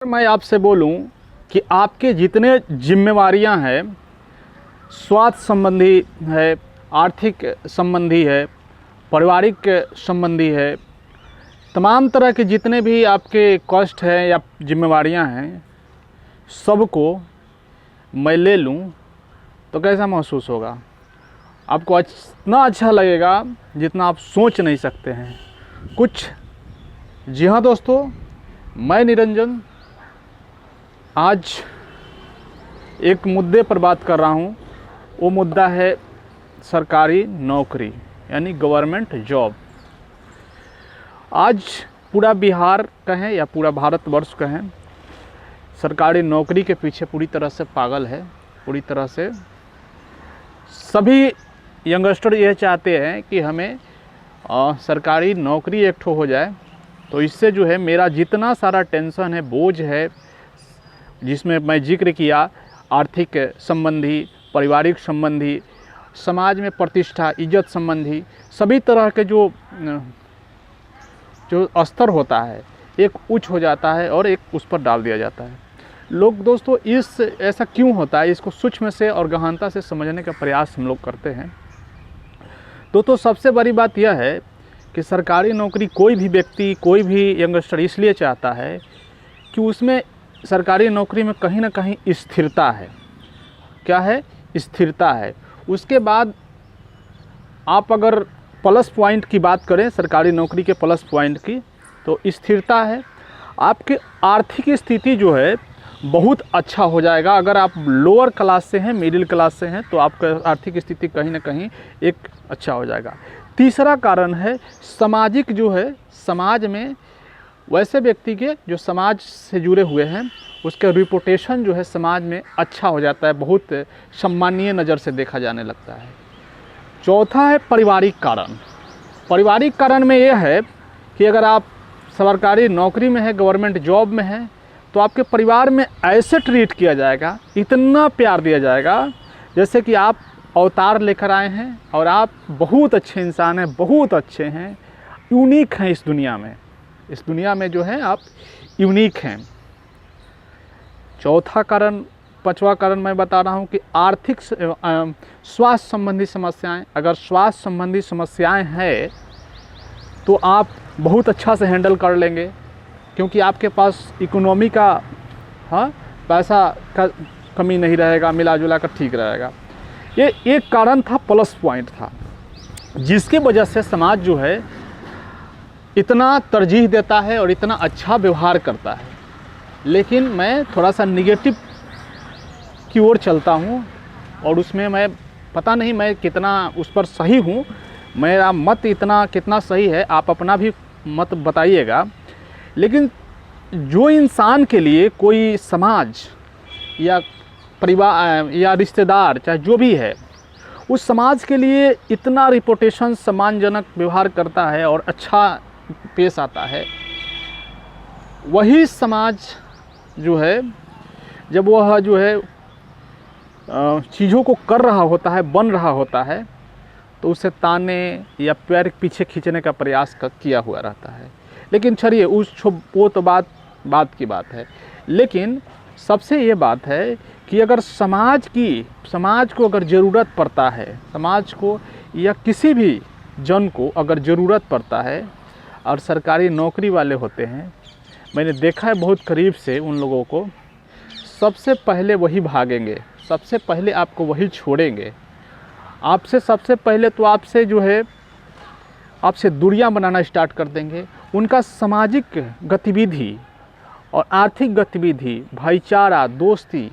मैं आपसे बोलूं कि आपके जितने जिम्मेवारियां हैं, स्वास्थ्य संबंधी है, आर्थिक संबंधी है, पारिवारिक संबंधी है, तमाम तरह के जितने भी आपके कष्ट हैं या जिम्मेवारियां हैं, सबको मैं ले लूं तो कैसा महसूस होगा? आपको इतना अच्छा लगेगा जितना आप सोच नहीं सकते हैं कुछ। जी हाँ दोस्तों, मैं निरंजन आज एक मुद्दे पर बात कर रहा हूँ। वो मुद्दा है सरकारी नौकरी यानी गवर्नमेंट जॉब। आज पूरा बिहार कहें या पूरा भारतवर्ष कहें, सरकारी नौकरी के पीछे पूरी तरह से पागल है। पूरी तरह से सभी यंगस्टर यह चाहते हैं कि हमें सरकारी नौकरी एक ठो हो जाए, तो इससे जो है मेरा जितना सारा टेंशन है, बोझ है, जिसमें मैं जिक्र किया आर्थिक संबंधी, पारिवारिक संबंधी, समाज में प्रतिष्ठा, इज्जत संबंधी, सभी तरह के जो स्तर होता है एक उच्च हो जाता है और एक उस पर डाल दिया जाता है। लोग दोस्तों ऐसा क्यों होता है, इसको सूक्ष्म से और गहनता से समझने का प्रयास हम लोग करते हैं। तो सबसे बड़ी बात यह है कि सरकारी नौकरी कोई भी व्यक्ति, कोई भी यंगस्टर इसलिए चाहता है कि उसमें सरकारी नौकरी में कहीं ना कहीं स्थिरता है। क्या है? स्थिरता है। उसके बाद आप अगर प्लस पॉइंट की बात करें, सरकारी नौकरी के प्लस पॉइंट की, तो स्थिरता है। आपकी आर्थिक स्थिति जो है बहुत अच्छा हो जाएगा। अगर आप लोअर क्लास से हैं, मिडिल क्लास से हैं, तो आपका आर्थिक स्थिति कहीं ना कहीं एक अच्छा हो जाएगा। तीसरा कारण है सामाजिक, जो है समाज में वैसे व्यक्ति के जो समाज से जुड़े हुए हैं उसका रिपुटेशन जो है समाज में अच्छा हो जाता है, बहुत सम्मानीय नज़र से देखा जाने लगता है। चौथा है पारिवारिक कारण। पारिवारिक कारण में यह है कि अगर आप सरकारी नौकरी में है, गवर्नमेंट जॉब में है, तो आपके परिवार में ऐसे ट्रीट किया जाएगा, इतना प्यार दिया जाएगा जैसे कि आप अवतार लेकर आए हैं और आप बहुत अच्छे इंसान हैं, बहुत अच्छे हैं, यूनिक हैं इस दुनिया में। इस दुनिया में जो है आप यूनिक हैं। चौथा कारण, पांचवा कारण मैं बता रहा हूँ कि आर्थिक स्वास्थ्य संबंधी समस्याएं। अगर स्वास्थ्य संबंधी समस्याएं हैं तो आप बहुत अच्छा से हैंडल कर लेंगे, क्योंकि आपके पास इकोनॉमी का पैसा का कमी नहीं रहेगा, मिला जुला कर ठीक रहेगा। ये एक कारण था, प्लस पॉइंट था, जिसकी वजह से समाज जो है इतना तरजीह देता है और इतना अच्छा व्यवहार करता है। लेकिन मैं थोड़ा सा निगेटिव की ओर चलता हूँ और उसमें मैं पता नहीं मैं कितना उस पर सही हूँ, मेरा मत इतना कितना सही है, आप अपना भी मत बताइएगा। लेकिन जो इंसान के लिए कोई समाज या परिवार या रिश्तेदार, चाहे जो भी है, उस समाज के लिए इतना रिपुटेशन, सम्मानजनक व्यवहार करता है और अच्छा पेश आता है, वही समाज जो है जब वह जो है चीज़ों को कर रहा होता है, बन रहा होता है, तो उसे ताने या पैर पीछे खींचने का प्रयास किया हुआ रहता है। लेकिन चलिए वो तो बात की बात है। लेकिन सबसे ये बात है कि अगर समाज को अगर ज़रूरत पड़ता है, समाज को या किसी भी जन को अगर ज़रूरत पड़ता है और सरकारी नौकरी वाले होते हैं, मैंने देखा है बहुत करीब से उन लोगों को, सबसे पहले वही भागेंगे, सबसे पहले आपको वही छोड़ेंगे। आपसे सबसे पहले तो आपसे जो है आपसे दूरियां बनाना स्टार्ट कर देंगे। उनका सामाजिक गतिविधि और आर्थिक गतिविधि, भाईचारा, दोस्ती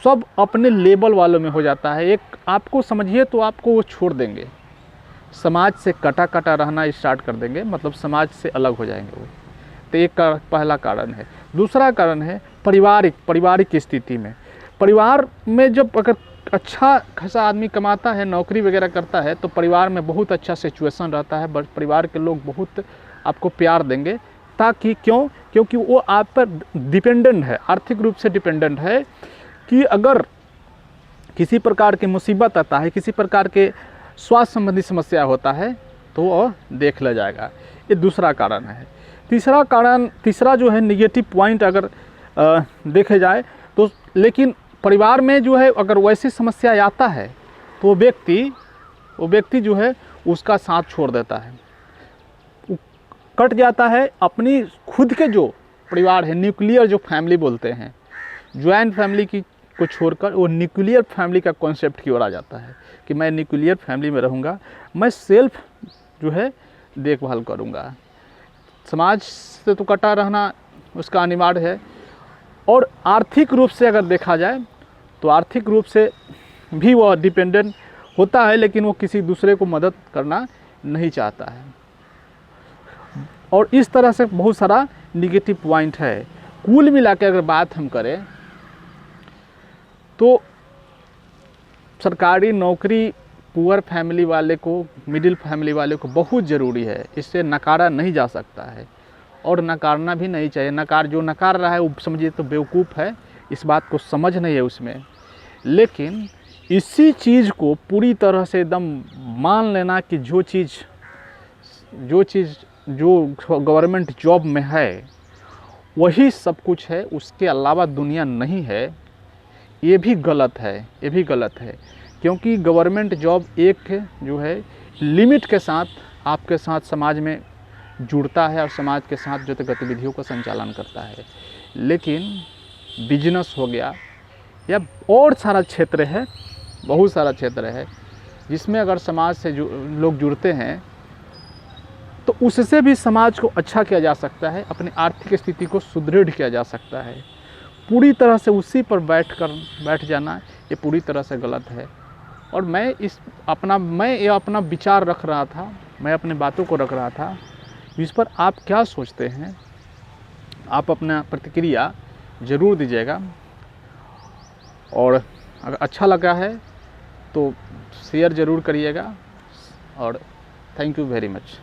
सब अपने लेवल वालों में हो जाता है। एक आपको समझिए तो आपको वो छोड़ देंगे, समाज से कटा रहना स्टार्ट कर देंगे, मतलब समाज से अलग हो जाएंगे वो। तो एक पहला कारण है। दूसरा कारण है पारिवारिक स्थिति में। परिवार में जब अगर अच्छा खासा आदमी कमाता है, नौकरी वगैरह करता है, तो परिवार में बहुत अच्छा सिचुएशन रहता है। परिवार के लोग बहुत आपको प्यार देंगे, ताकि क्योंकि वो आप पर डिपेंडेंट है, आर्थिक रूप से डिपेंडेंट है कि अगर किसी प्रकार की मुसीबत आता है, किसी प्रकार के स्वास्थ्य संबंधी समस्या होता है, तो वो देख लिया जाएगा। ये दूसरा कारण है। तीसरा जो है निगेटिव पॉइंट अगर देखे जाए तो। लेकिन परिवार में जो है अगर वैसी समस्या आता है तो वो व्यक्ति जो है उसका साथ छोड़ देता है, कट जाता है। अपनी खुद के जो परिवार है, न्यूक्लियर जो फैमिली बोलते हैं, ज्वाइंट फैमिली की को छोड़कर वो न्यूक्लियर फैमिली का कॉन्सेप्ट की ओर आ जाता है कि मैं न्यूक्लियर फैमिली में रहूँगा, मैं सेल्फ जो है देखभाल करूँगा। समाज से तो कटा रहना उसका अनिवार्य है। और आर्थिक रूप से अगर देखा जाए तो आर्थिक रूप से भी वह डिपेंडेंट होता है, लेकिन वो किसी दूसरे को मदद करना नहीं चाहता है। और इस तरह से बहुत सारा निगेटिव पॉइंट है। कुल मिला के अगर बात हम करें तो सरकारी नौकरी पुअर फैमिली वाले को, मिडिल फैमिली वाले को बहुत ज़रूरी है। इससे नकारा नहीं जा सकता है और नकारना भी नहीं चाहिए। जो नकार रहा है वो समझिए तो बेवकूफ़ है, इस बात को समझ नहीं है उसमें। लेकिन इसी चीज़ को पूरी तरह से एकदम मान लेना कि जो चीज़ जो गवर्नमेंट जॉब में है वही सब कुछ है, उसके अलावा दुनिया नहीं है, ये भी गलत है। क्योंकि गवर्नमेंट जॉब एक जो है लिमिट के साथ आपके साथ समाज में जुड़ता है और समाज के साथ जो गतिविधियों का संचालन करता है। लेकिन बिजनेस हो गया या और सारा क्षेत्र है, बहुत सारा क्षेत्र है जिसमें अगर समाज से लोग जुड़ते हैं तो उससे भी समाज को अच्छा किया जा सकता है, अपनी आर्थिक स्थिति को सुदृढ़ किया जा सकता है। पूरी तरह से उसी पर बैठ जाना ये पूरी तरह से गलत है। और मैं ये अपना विचार रख रहा था, मैं अपनी बातों को रख रहा था। इस पर आप क्या सोचते हैं? आप अपना प्रतिक्रिया ज़रूर दीजिएगा। और अगर अच्छा लगा है तो शेयर ज़रूर करिएगा। और थैंक यू वेरी मच।